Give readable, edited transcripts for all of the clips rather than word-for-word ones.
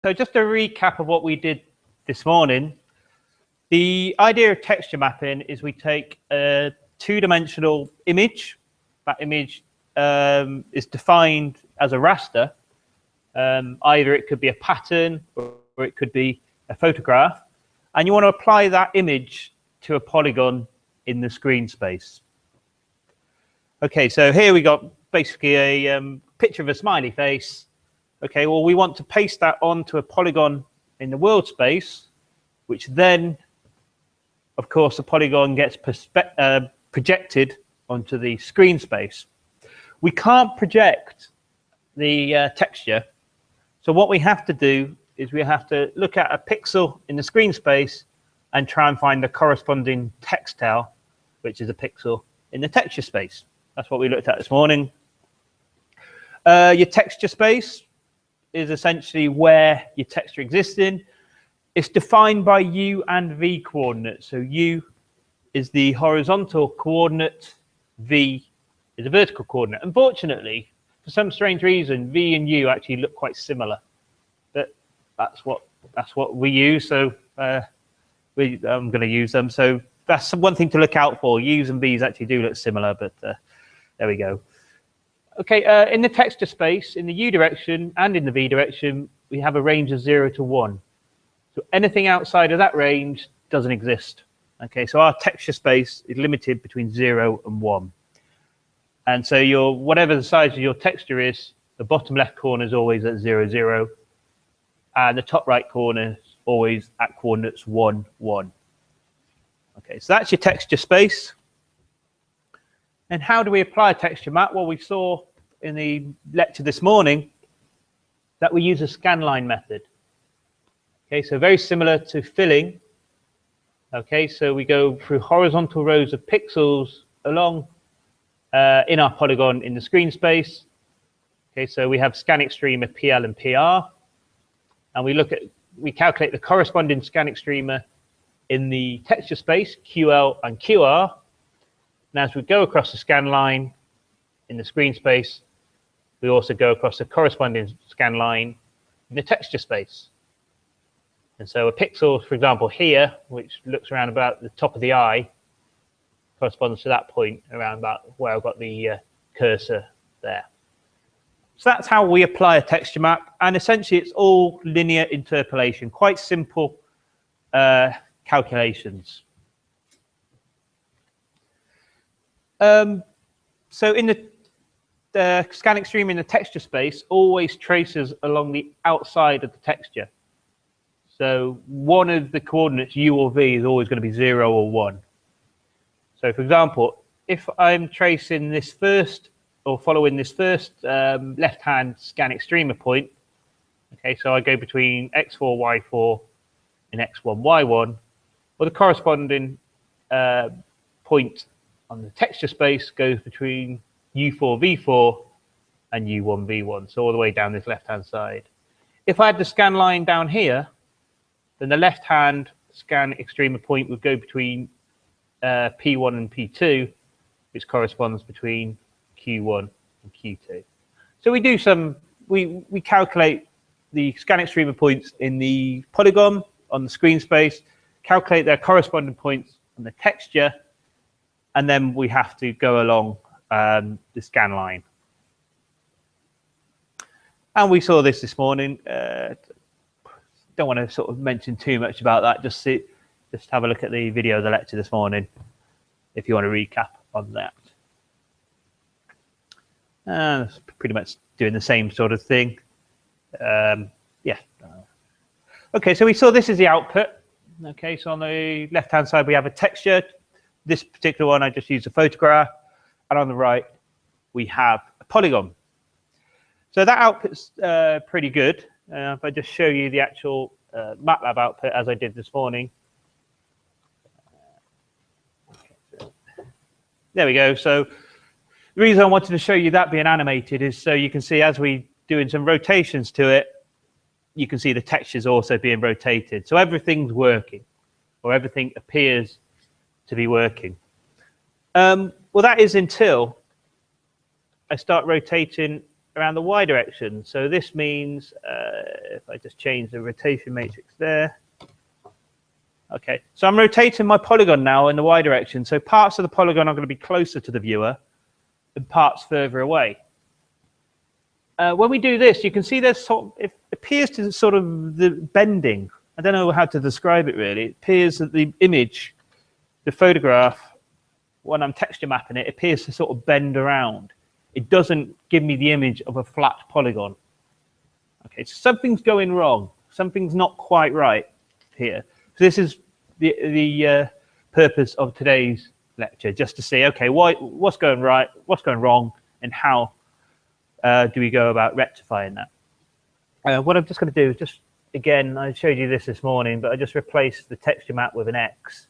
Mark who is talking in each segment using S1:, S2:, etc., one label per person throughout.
S1: So just a recap of what we did this morning. The idea of texture mapping is we take a two-dimensional image. That image is defined as a raster. Either it could be a pattern or it could be a photograph. And you want to apply that image to a polygon in the screen space. Okay, so here we got basically a picture of a smiley face. Okay, well, we want to paste that onto a polygon in the world space, which then, of course, the polygon gets projected onto the screen space. We can't project the texture. So what we have to do is we have to look at a pixel in the screen space and try and find the corresponding textile, which is a pixel in the texture space. That's what we looked at this morning. Your texture space is essentially where your texture exists in. It's defined by U and V coordinates. So U is the horizontal coordinate, V is a vertical coordinate. Unfortunately, for some strange reason, V and U actually look quite similar. But that's what we use. So I'm going to use them. So that's one thing to look out for. U's and V's actually do look similar, but there we go. Okay, in the texture space, in the U direction and in the V direction, we have a range of 0 to 1. So anything outside of that range doesn't exist. Okay, so our texture space is limited between 0 and 1. And so whatever the size of your texture is, the bottom left corner is always at 0, 0. And the top right corner is always at coordinates 1, 1. Okay, so that's your texture space. And how do we apply a texture map? Well, we saw in the lecture this morning that we use a Scanline method. Okay, so very similar to filling. Okay, so we go through horizontal rows of pixels along in our polygon in the screen space. Okay, so we have scan extremer PL and PR, and we calculate the corresponding scan extremer in the texture space QL and QR. Now, as we go across the scan line in the screen space, we also go across the corresponding scan line in the texture space. And so a pixel, for example, here, which looks around about the top of the eye, corresponds to that point around about where I've got the cursor there. So that's how we apply a texture map. And essentially, it's all linear interpolation, quite simple calculations. So in the scan extreme in the texture space always traces along the outside of the texture. So one of the coordinates U or V is always going to be 0 or 1. So for example, if I'm tracing this first or following this first left-hand scan extremer point, okay, so I go between x4, y4 and x1, y1, well, the corresponding point on the texture space goes between U4, V4 and U1, V1, so all the way down this left-hand side. If I had the scan line down here, then the left-hand scan extremer point would go between P1 and P2, which corresponds between Q1 and Q2. So we do we calculate the scan extremer points in the polygon on the screen space, calculate their corresponding points on the texture, and then we have to go along the scan line. And we saw this morning. Don't want to sort of mention too much about that. Just have a look at the video of the lecture this morning if you want to recap on that. It's pretty much doing the same sort of thing. Yeah. Okay, so we saw this is the output. Okay, so on the left-hand side, we have a texture. This particular one, I just used a photograph. And on the right, we have a polygon. So that output's pretty good. If I just show you the actual MATLAB output as I did this morning. There we go. So the reason I wanted to show you that being animated is so you can see as we doing some rotations to it, you can see the textures also being rotated. So everything's working, or everything appears to be working. Well, that is until I start rotating around the y direction. So this means if I just change the rotation matrix there. Okay, so I'm rotating my polygon now in the y direction. So parts of the polygon are going to be closer to the viewer and parts further away. When we do this, you can see there's it appears to sort of the bending. I don't know how to describe it really. It appears that the image, the photograph, when I'm texture mapping it, appears to sort of bend around. It doesn't give me the image of a flat polygon. Okay, so something's going wrong. Something's not quite right here. So this is the purpose of today's lecture, just to see, okay, what's going right, what's going wrong, and how do we go about rectifying that? What I'm just going to do is just, again, I showed you this morning, but I just replaced the texture map with an X.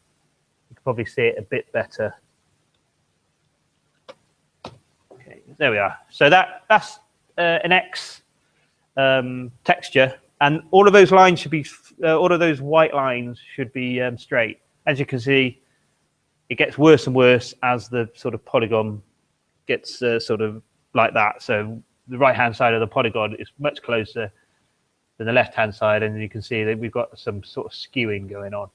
S1: You can probably see it a bit better. Okay, there we are. So that's an X texture, and all of those lines should be, all of those white lines should be straight. As you can see, it gets worse and worse as the sort of polygon gets sort of like that. So the right-hand side of the polygon is much closer than the left-hand side, and you can see that we've got some sort of skewing going on.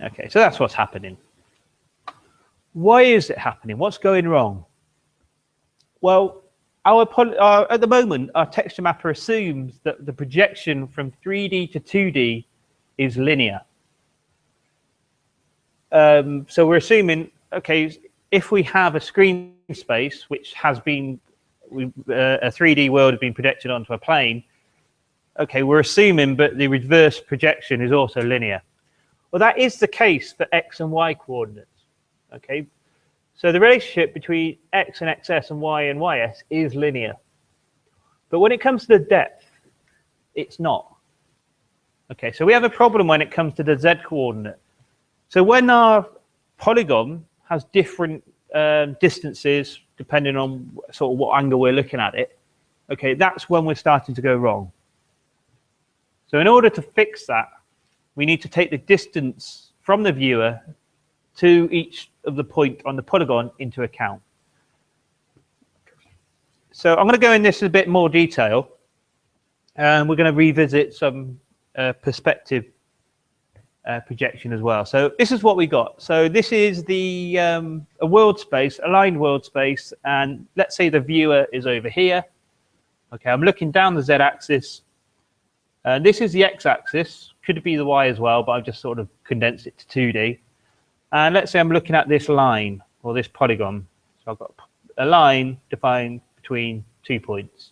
S1: Okay, so that's what's happening. Why is it happening? What's going wrong? Well, at the moment, our texture mapper assumes that the projection from 3D to 2D is linear. So we're assuming, okay, if we have a screen space which has been a 3D world has been projected onto a plane, okay, we're assuming that the reverse projection is also linear. Well, that is the case for x and y coordinates. Okay, so the relationship between x and xs and y and ys is linear. But when it comes to the depth, it's not. Okay, so we have a problem when it comes to the z coordinate. So when our polygon has different distances, depending on sort of what angle we're looking at it, okay, that's when we're starting to go wrong. So in order to fix that, we need to take the distance from the viewer to each of the point on the polygon into account. So I'm going to go in this in a bit more detail, and we're going to revisit some perspective projection as well. So this is what we got. So this is the a world space, aligned world space, and let's say the viewer is over here. Okay, I'm looking down the z-axis. This is the x-axis. Could be the y as well, but I've just sort of condensed it to 2D. And let's say I'm looking at this line or this polygon. So I've got a line defined between 2 points.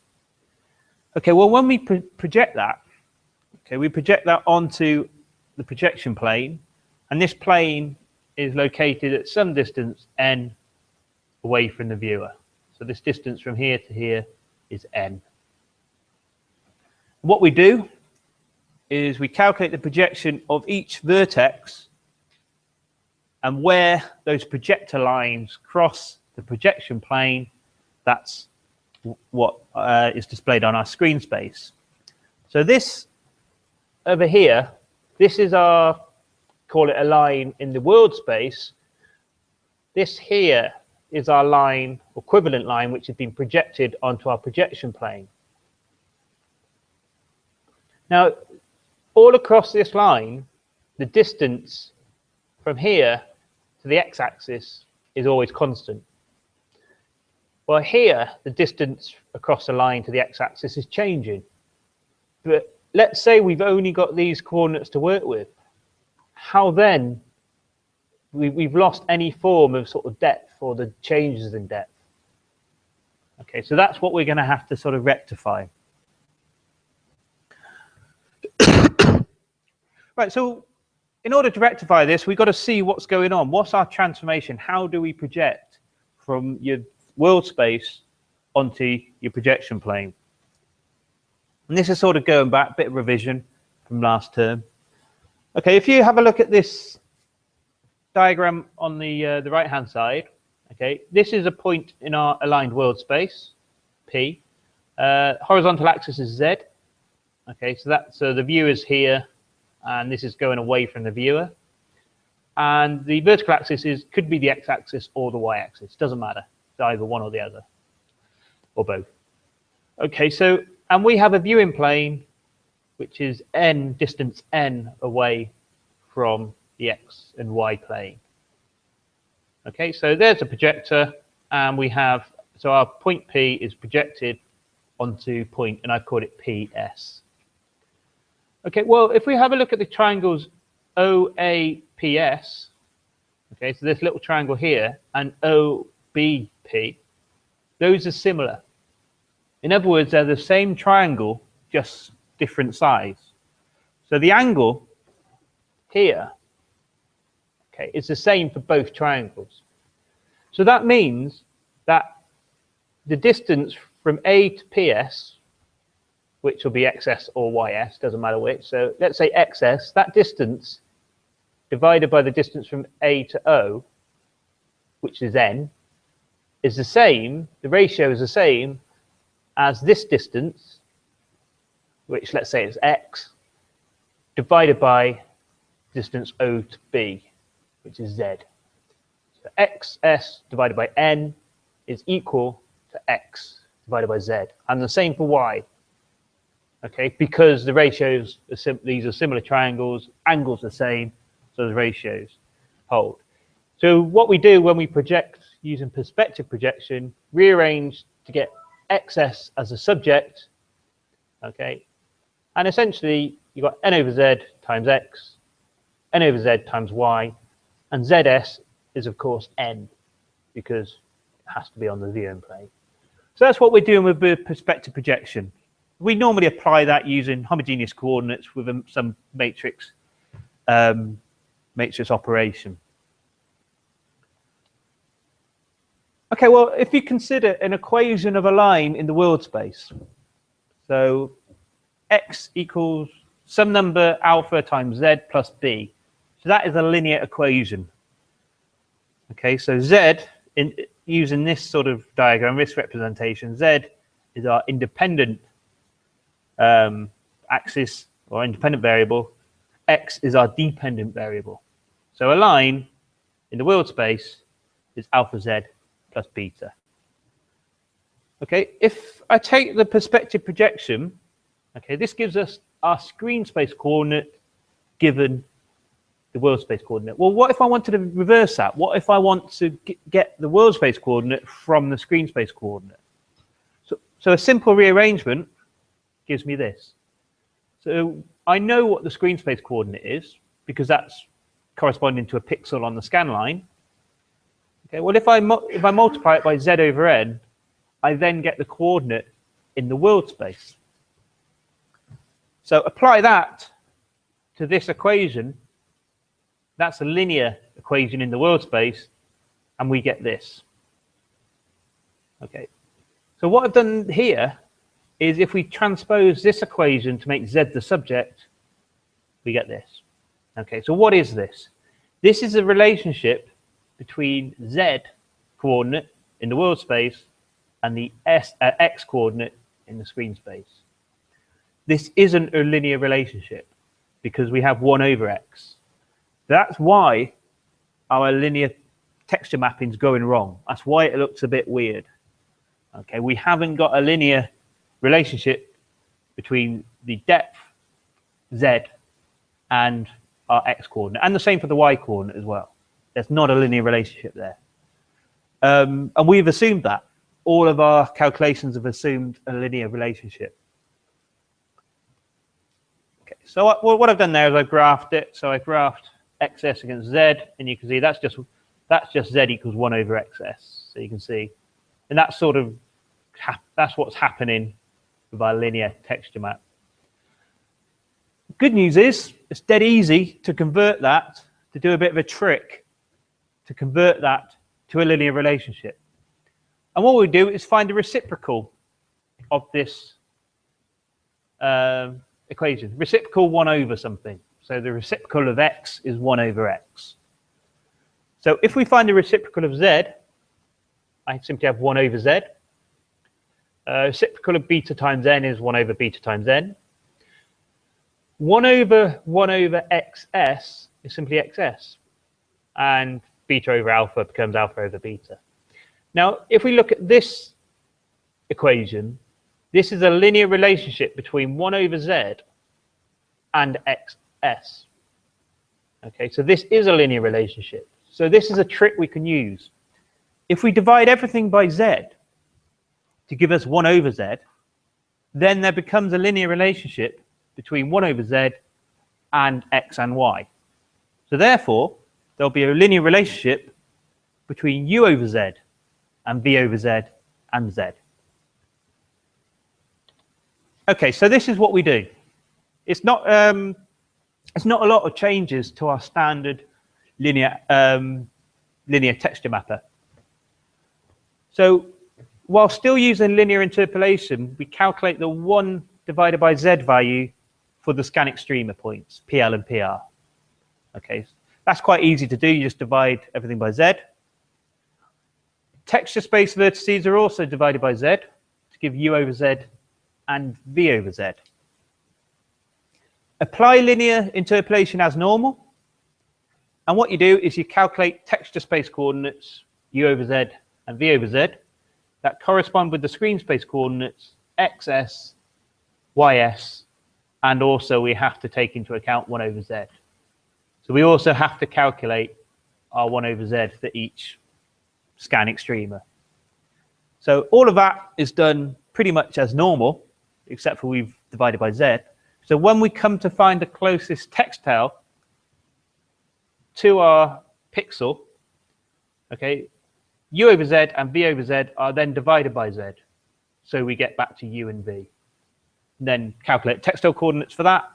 S1: Okay, well, when we project that, okay, we project that onto the projection plane, and this plane is located at some distance n away from the viewer. So this distance from here to here is n. What we do is we calculate the projection of each vertex, and where those projector lines cross the projection plane, that's what is displayed on our screen space. So this over here, this is our, call it a line in the world space. This here is our line, equivalent line, which has been projected onto our projection plane. Now, all across this line, the distance from here to the x-axis is always constant. Well, here, the distance across the line to the x-axis is changing. But let's say we've only got these coordinates to work with. How then? We've lost any form of sort of depth or the changes in depth. Okay, so that's what we're going to have to sort of rectify. Right, so in order to rectify this, we've got to see what's going on. What's our transformation? How do we project from your world space onto your projection plane? And this is sort of going back, a bit of revision from last term. Okay, if you have a look at this diagram on the right-hand side, okay, this is a point in our aligned world space, P. Horizontal axis is Z. Okay, so the viewer is here, and this is going away from the viewer. And the vertical axis could be the x-axis or the y-axis. Doesn't matter. It's either one or the other, or both. Okay, so, and we have a viewing plane, which is distance n away from the x and y plane. Okay, so there's a projector, and we have, so our point P is projected onto point, and I've called it PS. Okay, well, if we have a look at the triangles OAPS, okay, so this little triangle here, and OBP, those are similar. In other words, they're the same triangle, just different size. So the angle here, okay, is the same for both triangles. So that means that the distance from A to PS, which will be XS or YS, doesn't matter which. So let's say XS, that distance divided by the distance from A to O, which is N, is the same, the ratio is the same as this distance, which let's say is X, divided by distance O to B, which is Z. So XS divided by N is equal to X divided by Z. And the same for Y. Okay, because the ratios, these are similar triangles, angles are the same, so the ratios hold. So what we do when we project using perspective projection, rearrange to get XS as a subject, okay, and essentially you've got N over Z times X, N over Z times Y, and ZS is of course N, because it has to be on the viewing plane. So that's what we're doing with the perspective projection. We normally apply that using homogeneous coordinates with some matrix operation. Okay, well, if you consider an equation of a line in the world space, so x equals some number alpha times z plus b, so that is a linear equation. Okay, so z, using this sort of diagram, this representation, z is our independent axis or independent variable, x is our dependent variable. So a line in the world space is alpha z plus beta. Okay, if I take the perspective projection, okay, this gives us our screen space coordinate given the world space coordinate. Well, what if I wanted to reverse that? What if I want to get the world space coordinate from the screen space coordinate? So a simple rearrangement gives me this. So I know what the screen space coordinate is because that's corresponding to a pixel on the scan line. Okay, well, if I multiply it by z over n, I then get the coordinate in the world space. So apply that to this equation. That's a linear equation in the world space, and we get this. Okay. So what I've done here is if we transpose this equation to make z the subject, we get this. Okay, so what is this? This is a relationship between z coordinate in the world space and the x coordinate in the screen space. This isn't a linear relationship because we have 1 over x. That's why our linear texture mapping is going wrong. That's why it looks a bit weird. Okay, we haven't got a linear relationship between the depth z and our x coordinate, and the same for the y coordinate as well. There's not a linear relationship there. And we've assumed that. All of our calculations have assumed a linear relationship. Okay, so what I've done there is I've graphed it. So I graphed xs against z, and you can see that's just z equals 1 over xs. So you can see, and that's sort of that's what's happening with our linear texture map. Good news is it's dead easy to convert that, to do a bit of a trick to convert that to a linear relationship. And what we do is find the reciprocal of this equation. Reciprocal 1 over something. So the reciprocal of x is 1 over x. So if we find the reciprocal of z, I simply have 1 over z. Reciprocal of beta times n is 1 over beta times n. 1 over xs is simply xs. and beta over alpha becomes alpha over beta. Now, if we look at this equation, this is a linear relationship between 1 over z and xs. Okay, so this is a linear relationship. So this is a trick we can use. If we divide everything by z to give us 1 over z, then there becomes a linear relationship between 1 over z and x and y. So therefore, there'll be a linear relationship between u over z and v over z and z. Okay, so this is what we do. It's not a lot of changes to our standard linear texture mapper. So while still using linear interpolation, we calculate the 1 divided by z value for the scan extremer points, PL and PR. Okay, that's quite easy to do. You just divide everything by z. Texture space vertices are also divided by z to give u over z and v over z. Apply linear interpolation as normal. And what you do is you calculate texture space coordinates, u over z and v over z, that correspond with the screen space coordinates, xs, ys, and also we have to take into account 1 over z. So we also have to calculate our 1 over z for each scan extremer. So all of that is done pretty much as normal, except for we've divided by z. So when we come to find the closest textile to our pixel, okay, u over z and v over z are then divided by z. So we get back to u and v. And then calculate textile coordinates for that.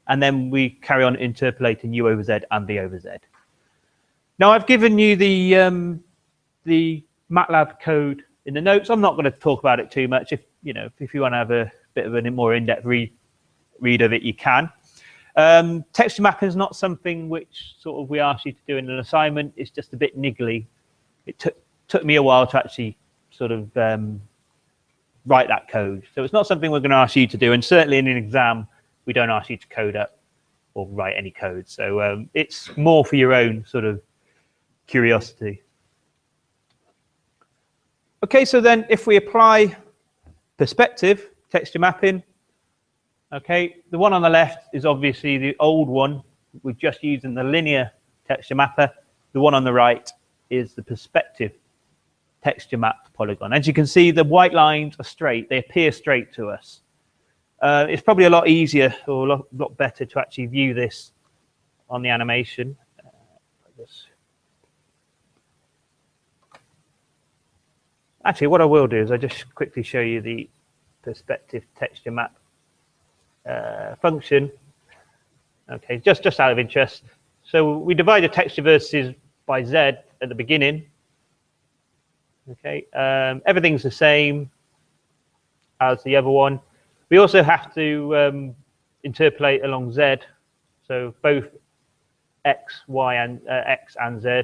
S1: And then we carry on interpolating u over z and v over z. Now I've given you the MATLAB code in the notes. I'm not going to talk about it too much. If you want to have a bit of a more in-depth read of it, you can. Texture mapping is not something which sort of we ask you to do in an assignment. It's just a bit niggly. It took me a while to actually sort of write that code. So it's not something we're going to ask you to do. And certainly in an exam, we don't ask you to code up or write any code. So it's more for your own sort of curiosity. Okay, so then if we apply perspective texture mapping, okay, the one on the left is obviously the old one. We're just using the linear texture mapper. The one on the right is the perspective texture map polygon. As you can see, the white lines are straight. They appear straight to us. It's probably a lot easier or a lot better to actually view this on the animation. Actually, what I will do is I just quickly show you the perspective texture map function. Okay, just out of interest. So we divide the texture vertices by z at the beginning. Okay, everything's the same as the other one. We also have to interpolate along z, so both x, y, and x and z.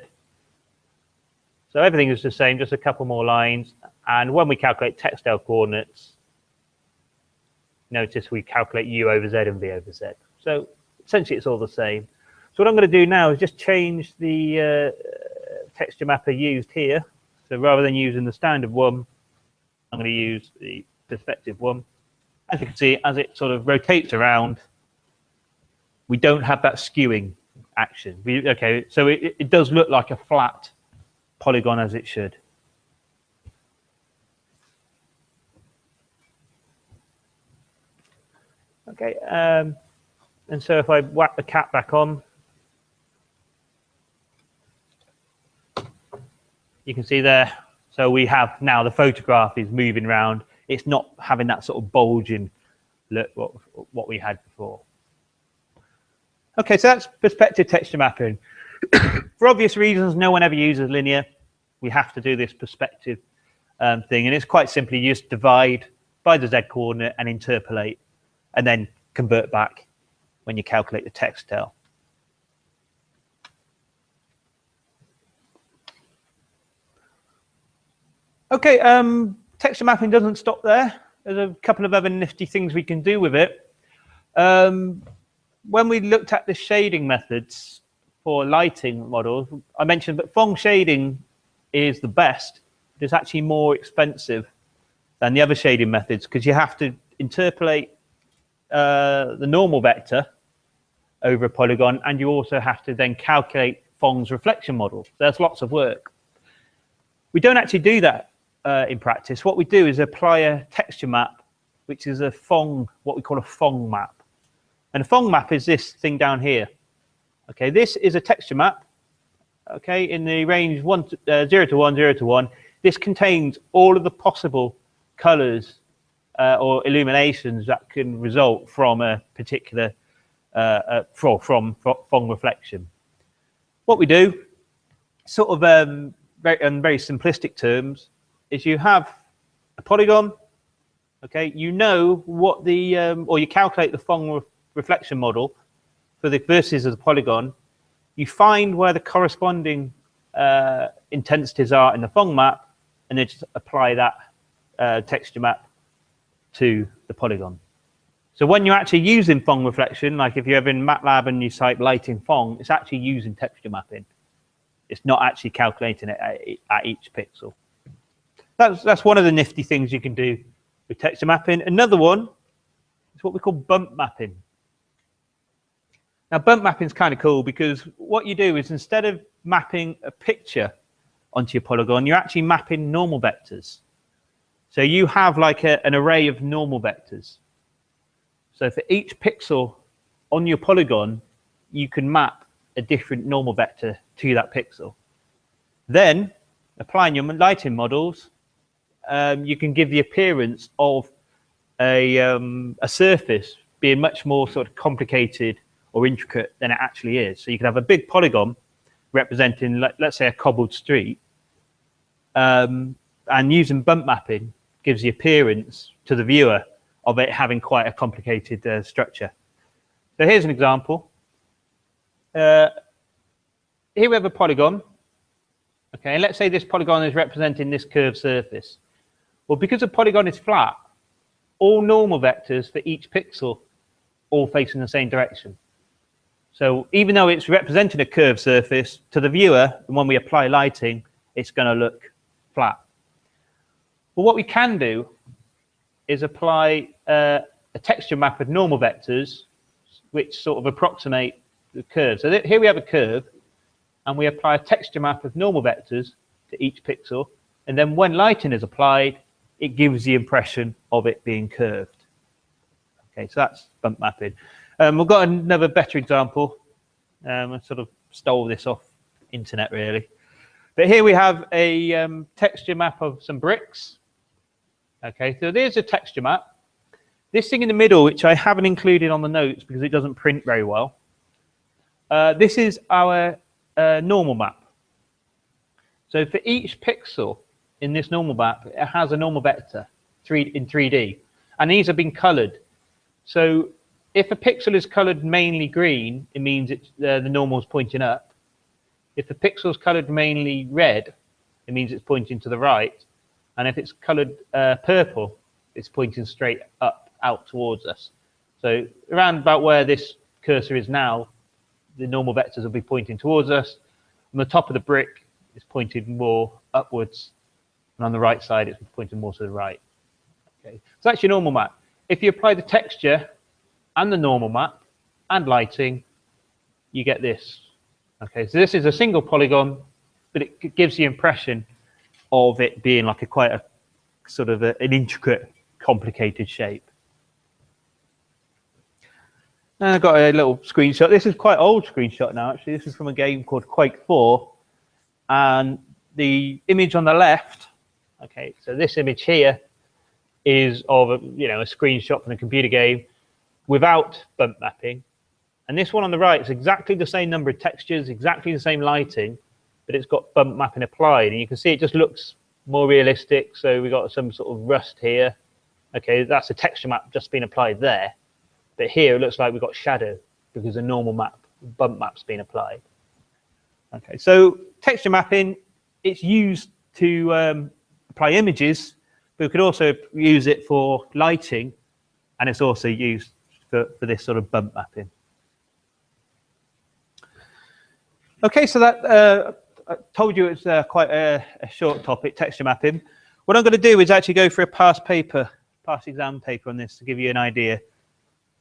S1: So everything is the same, just a couple more lines. And when we calculate textile coordinates, notice we calculate u over z and v over z. So essentially it's all the same. So what I'm going to do now is just change the texture mapper used here. So rather than using the standard one, I'm going to use the perspective one. As you can see, as it sort of rotates around, we don't have that skewing action. Okay, so it does look like a flat polygon as it should. Okay, and so if I whack the cap back on, you can see there. So we have now the photograph is moving around. It's not having that sort of bulging look what we had before. Okay, so that's perspective texture mapping. For obvious reasons, no one ever uses linear. We have to do this perspective thing, and it's quite simply you just divide by the z coordinate and interpolate, and then convert back when you calculate the textile. Okay, texture mapping doesn't stop there. There's a couple of other nifty things we can do with it. When we looked at the shading methods for lighting models, I mentioned that Phong shading is the best. It's actually more expensive than the other shading methods because you have to interpolate the normal vector over a polygon, and you also have to then calculate Phong's reflection model. So there's lots of work. We don't actually do that in practice. What we do is apply a texture map, which is a Phong, what we call a Phong map. And a Phong map is this thing down here. Okay, this is a texture map. Okay, in the range 0 to 1, 0 to 1. This contains all of the possible colors or illuminations that can result from a particular from Phong reflection. What we do, sort of in very simplistic terms, is you have a polygon. Okay, you know what the or you calculate the Phong reflection model for the vertices of the polygon. You find where the corresponding intensities are in the Phong map, and then just apply that texture map to the polygon. So when you're actually using Phong reflection, like if you're ever in MATLAB and you type lighting Phong, it's actually using texture mapping. It's not actually calculating it at each pixel. That's one of the nifty things you can do with texture mapping. Another one is what we call bump mapping. Now, bump mapping is kind of cool because what you do is instead of mapping a picture onto your polygon, you're actually mapping normal vectors. So you have like an array of normal vectors. So for each pixel on your polygon, you can map a different normal vector to that pixel. Then, applying your lighting models, you can give the appearance of a surface being much more sort of complicated or intricate than it actually is. So you can have a big polygon representing, let's say, a cobbled street, and using bump mapping gives the appearance to the viewer of it having quite a complicated structure. So here's an example. Here we have a polygon. Okay, and let's say this polygon is representing this curved surface. Well, because the polygon is flat, all normal vectors for each pixel all face in the same direction. So even though it's representing a curved surface, to the viewer, and when we apply lighting, it's going to look flat. Well, what we can do is apply a texture map of normal vectors, which sort of approximate the curve. So here we have a curve, and we apply a texture map of normal vectors to each pixel. And then when lighting is applied, it gives the impression of it being curved. Okay, so that's bump mapping. We've got another better example. I sort of stole this off internet, really. But here we have a texture map of some bricks. Okay, so there's a texture map. This thing in the middle, which I haven't included on the notes because it doesn't print very well, this is our normal map. So for each pixel in this normal map, it has a normal vector in 3D. And these have been colored. So if a pixel is colored mainly green, it means it's, the normal is pointing up. If a pixel is colored mainly red, it means it's pointing to the right. And if it's colored purple, it's pointing straight up, out towards us. So around about where this cursor is now, the normal vectors will be pointing towards us. On the top of the brick, it's pointing more upwards. And on the right side, it's pointing more to the right. Okay, so that's your normal map. If you apply the texture and the normal map and lighting, you get this. Okay, so this is a single polygon, but it gives the impression of it being like quite a sort of an intricate, complicated shape. And I've got a little screenshot. This is quite an old screenshot now, actually. This is from a game called Quake 4. And the image on the left, okay, so this image here is of a screenshot from a computer game without bump mapping. And this one on the right is exactly the same number of textures, exactly the same lighting, but it's got bump mapping applied. And you can see it just looks more realistic. So we've got some sort of rust here. Okay, that's a texture map just been applied there. But here it looks like we've got shadow because a normal map, bump map's been applied. Okay, so texture mapping, it's used to apply images, but we could also use it for lighting, and it's also used for this sort of bump mapping. Okay, so that I told you it's quite a short topic, texture mapping. What I'm going to do is actually go for a past exam paper on this to give you an idea.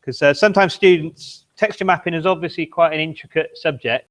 S1: Because sometimes students, texture mapping is obviously quite an intricate subject.